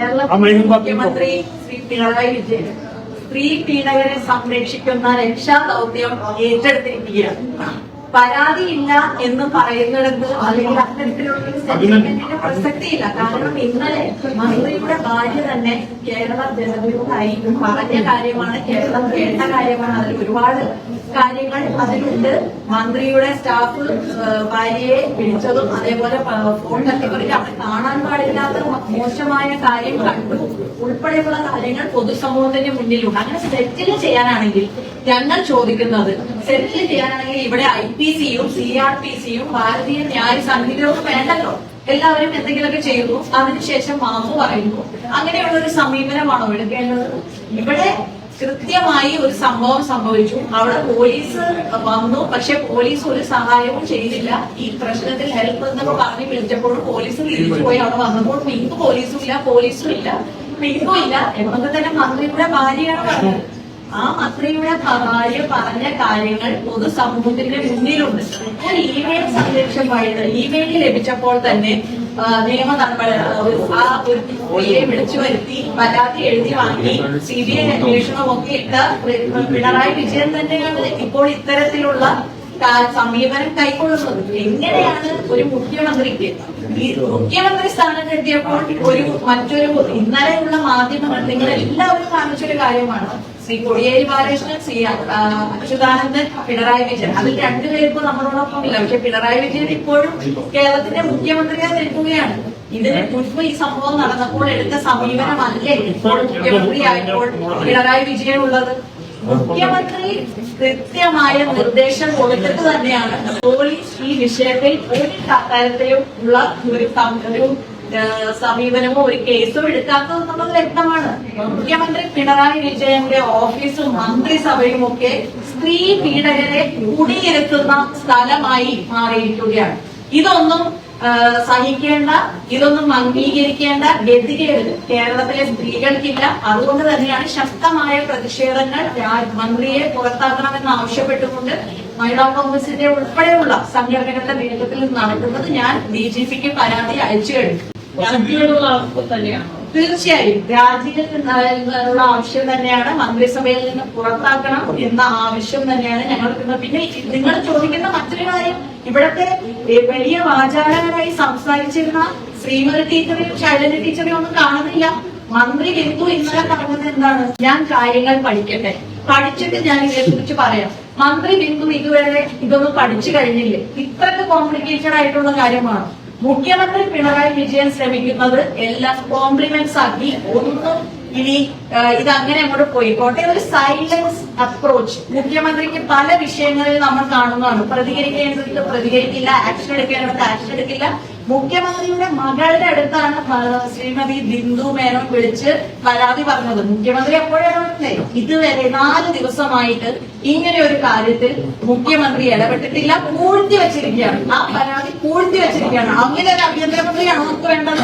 കേരള മുഖ്യമന്ത്രി ശ്രീ പിണറായി വിജയൻ സ്ത്രീ പീഡകരെ സംരക്ഷിക്കുന്ന രക്ഷാ ദൗത്യം ഏറ്റെടുത്തിരിക്കുകയാണ്. പരാതിയില്ല എന്ന് പറയുന്നിടത്ത് അല്ലെങ്കിൽ അത്തരത്തിലുള്ള സെറ്റിൽമെന്റിന് പ്രസക്തിയില്ല. കാരണം ഇന്നലെ മന്ത്രിയുടെ ഭാര്യ തന്നെ കേരള ജനതയോടായി പറഞ്ഞ കാര്യമാണ്, കേരളം കേട്ട കാര്യമാണ്. അതിൽ ഒരുപാട് കാര്യങ്ങൾ അതിലുണ്ട്. മന്ത്രിയുടെ സ്റ്റാഫ് ഭാര്യയെ വിളിച്ചതും അതേപോലെ ഫോൺ തട്ടിപ്പറിച്ച് അവിടെ കാണാൻ പാടില്ലാത്ത മോശമായ കാര്യം കണ്ടു ഉൾപ്പെടെയുള്ള കാര്യങ്ങൾ പൊതുസമൂഹത്തിന് മുന്നിലുണ്ട്. അങ്ങനെ സെറ്റിൽ ചെയ്യാനാണെങ്കിൽ ഞങ്ങൾ ചോദിക്കുന്നത്, സെറ്റിൽ ചെയ്യാനാണെങ്കിൽ ഇവിടെ IPCയും CRPCയും ഭാരതീയ ന്യായ സംഹിതയും വേണ്ടല്ലോ. എല്ലാവരും എന്തെങ്കിലുമൊക്കെ ചെയ്യുന്നു, അതിനുശേഷം മാപ്പ് പറയുന്നു. അങ്ങനെയുള്ള ഒരു സമീപനമാണോ എടുക്കേണ്ടത്? ഇവിടെ കൃത്യമായി ഒരു സംഭവം സംഭവിച്ചു, അവിടെ പോലീസ് വന്നു, പക്ഷെ പോലീസ് ഒരു സഹായവും ചെയ്തില്ല. ഈ പ്രശ്നത്തിൽ ഹെൽപ്പ് എന്നൊക്കെ പറഞ്ഞ് വിളിച്ചപ്പോൾ പോലീസ് തിരിച്ചു പോയി. അവിടെ വന്നപ്പോൾ പിങ്ക് പോലീസും ഇല്ല, പിങ്കും ഇല്ല എന്നൊക്കെ തന്നെ മന്ത്രിയുടെ ഭാര്യയാണ് പറഞ്ഞത്. ആ മന്ത്രിയുടെ ഭാര്യ പറഞ്ഞ കാര്യങ്ങൾ പൊതുസമൂഹത്തിന്റെ മുന്നിലുണ്ട്. ഒരു ഇമെയിൽ സന്ദേശം ഇമെയിൽ ലഭിച്ചപ്പോൾ തന്നെ നിയമ നടപടി ആ ഒരു സ്ത്രീയെ വിളിച്ചു വരുത്തി പരാതി എഴുതി വാങ്ങി CBI അന്വേഷണമൊക്കെ ഇട്ട പിണറായി വിജയൻ തന്നെയാണ് ഇപ്പോൾ ഇത്തരത്തിലുള്ള സമീപനം കൈക്കൊള്ളുന്നത്. എങ്ങനെയാണ് ഒരു മുഖ്യമന്ത്രിക്ക് മുഖ്യമന്ത്രി സ്ഥാനത്തെത്തിയപ്പോൾ മറ്റൊരു ഇന്നലെയുള്ള മാധ്യമങ്ങൾ നിങ്ങൾ എല്ലാവരും കാണിച്ചൊരു കാര്യമാണ്. ശ്രീ കോടിയേരി ബാലകൃഷ്ണൻ, ശ്രീ അച്യുതാനന്ദൻ, പിണറായി വിജയൻ. അതിൽ രണ്ടുപേർക്കും നമ്മളോടൊപ്പം ഇല്ല. പക്ഷെ പിണറായി വിജയൻ ഇപ്പോഴും കേരളത്തിന്റെ മുഖ്യമന്ത്രിയായി നിൽക്കുകയാണ്. ഇതിന് മുൻപ് ഈ സംഭവം നടന്നപ്പോൾ എടുത്ത സമീപനമല്ലേ ഇപ്പോൾ മുഖ്യമന്ത്രിയായപ്പോൾ പിണറായി വിജയൻ ഉള്ളത്? മുഖ്യമന്ത്രി കൃത്യമായ നിർദ്ദേശം കൊടുത്തിട്ട് തന്നെയാണ് പോലീസ് ഈ വിഷയത്തിൽ ഒരു തരത്തിലും ഉള്ള ഒരു സമീപനമോ ഒരു കേസോ എടുക്കാത്തതെന്നുള്ളത് വ്യക്തമാണ്. മുഖ്യമന്ത്രി പിണറായി വിജയന്റെ ഓഫീസും മന്ത്രിസഭയും ഒക്കെ സ്ത്രീ പീഡകരെ കുടിയിരുത്തുന്ന സ്ഥലമായി മാറിയിരിക്കുകയാണ്. ഇതൊന്നും സഹിക്കേണ്ട, ഇതൊന്നും അംഗീകരിക്കേണ്ട ഗതികേട് കേരളത്തിലെ സ്ത്രീകൾക്കില്ല. അതുകൊണ്ട് തന്നെയാണ് ശക്തമായ പ്രതിഷേധങ്ങൾ മന്ത്രിയെ പുറത്താക്കണമെന്ന് ആവശ്യപ്പെട്ടുകൊണ്ട് മഹിളാ കോൺഗ്രസിന്റെ ഉൾപ്പെടെയുള്ള സംഘടനകളുടെ നേതൃത്വത്തിൽ നടക്കുന്നത്. ഞാൻ DGPക്ക് പരാതി അയച്ചു കഴിഞ്ഞു. തീർച്ചയായും രാജിയിലുള്ള ആവശ്യം തന്നെയാണ്, മന്ത്രിസഭയിൽ നിന്ന് പുറത്താക്കണം എന്ന ആവശ്യം തന്നെയാണ് ഞങ്ങൾക്ക്. പിന്നെ നിങ്ങൾ ചോദിക്കുന്ന മറ്റൊരു കാര്യം, ഇവിടത്തെ വലിയ വാചാലകരായി സംസാരിച്ചിരുന്ന ശ്രീമതി ടീച്ചറെയും ശൈലജ ടീച്ചറെയും ഒന്നും കാണുന്നില്ല. മന്ത്രി ബിന്ദു ഇന്നലെ പറഞ്ഞത് എന്താണ്? ഞാൻ കാര്യങ്ങൾ പഠിക്കട്ടെ, പഠിച്ചിട്ട് ഞാൻ ഇതിനെക്കുറിച്ച് പറയാം. മന്ത്രി ബിന്ദു ഇതുവരെ ഇതൊന്നും പഠിച്ചു കഴിഞ്ഞില്ലേ? ഇത്രക്ക് കോംപ്ലിക്കേറ്റഡ് ആയിട്ടുള്ള കാര്യമാണ്. മുഖ്യമന്ത്രി പിണറായി വിജയൻ ശ്രമിക്കുന്നത് എല്ലാം കോംപ്ലിമെന്റ്സ് ആക്കി ഒന്നും ഇനി ഇതങ്ങനെ അങ്ങോട്ട് പോയിക്കോട്ടെ. ഒരു സൈലൻസ് അപ്രോച്ച് മുഖ്യമന്ത്രിക്ക് പല വിഷയങ്ങളിൽ നമ്മൾ കാണുന്നതാണ്. പ്രതികരിക്കേണ്ടത് പ്രതികരിക്കില്ല, ആക്ഷൻ എടുക്കേണ്ടത് ആക്ഷൻ എടുക്കില്ല. മുഖ്യമന്ത്രിയുടെ മകളുടെ അടുത്താണ് ശ്രീമതി ബിന്ദു മേനോൻ വിളിച്ച് പരാതി പറഞ്ഞത്. മുഖ്യമന്ത്രി എപ്പോഴാണ് ഇതുവരെ 4 ദിവസമായിട്ട് ഇങ്ങനെ ഒരു കാര്യത്തിൽ മുഖ്യമന്ത്രി ഇടപെട്ടിട്ടില്ല, പൂഴ്ത്തി വെച്ചിരിക്കുകയാണ്. ആ പരാതി പൂഴ്ത്തി വെച്ചിരിക്കുകയാണ്. അങ്ങനെ ഒരു ആഭ്യന്തരമന്ത്രിയാണ് നമുക്ക് വേണ്ടത്.